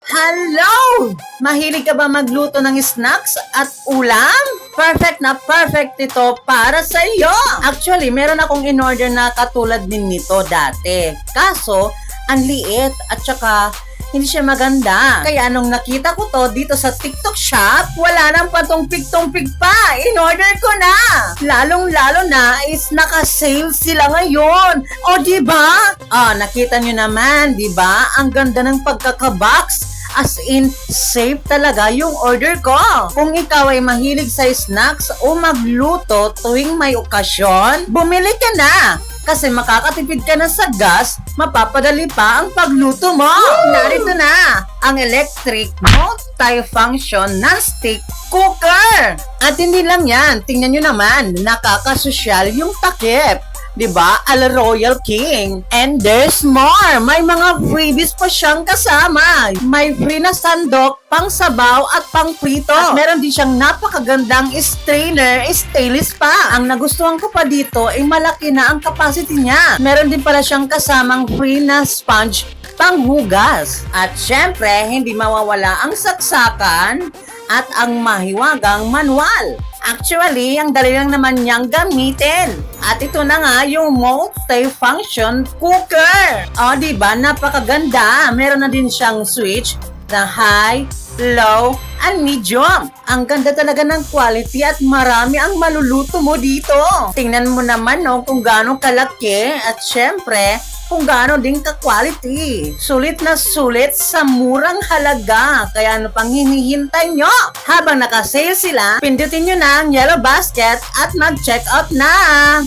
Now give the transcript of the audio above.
Hello! Mahilig ka ba magluto ng snacks at ulam? Perfect na perfect ito para sa iyo! Actually, meron akong in-order na katulad din nito dati. Kaso, ang liit at saka hindi siya maganda. Kaya nung nakita ko to dito sa TikTok shop, wala nang patong-pig-tong-pig pa. In-order ko na. Lalong-lalo na is naka-sale sila ngayon. O, diba? Nakita nyo naman, diba? Ang ganda ng pagkakabox. As in, safe talaga yung order ko. Kung ikaw ay mahilig sa snacks o magluto tuwing may okasyon, bumili ka na. Kasi makakatipid ka na sa gas, mapapadali pa ang pagluto mo. Narito na ang electric multi-function non-stick cooker. At hindi lang yan, tingnan nyo naman, nakakasosyal yung takip. Diba? Ala Royal King. And there's more. May mga freebies pa siyang kasama. May free na sandok, pang sabaw at pang prito. At meron din siyang napakagandang strainer, stainless pa. Ang nagustuhan ko pa dito ay malaki na ang capacity niya. Meron din pala siyang kasamang free na sponge panghugas. At syempre, hindi mawawala ang saksakan at ang mahiwagang manual. Actually, ang dali lang naman niyang gamitin. At ito na nga yung multi-function cooker. O, diba? Napakaganda. Meron na din siyang switch na high, low, and medium. Ang ganda talaga ng quality at marami ang maluluto mo dito. Tingnan mo naman kung gaano kalaki at syempre, kung gaano din ka-quality. Sulit na sulit sa murang halaga. Kaya ano pang hinihintay nyo? Habang nakasale sila, pindutin nyo na ang yellow basket at mag-check out na!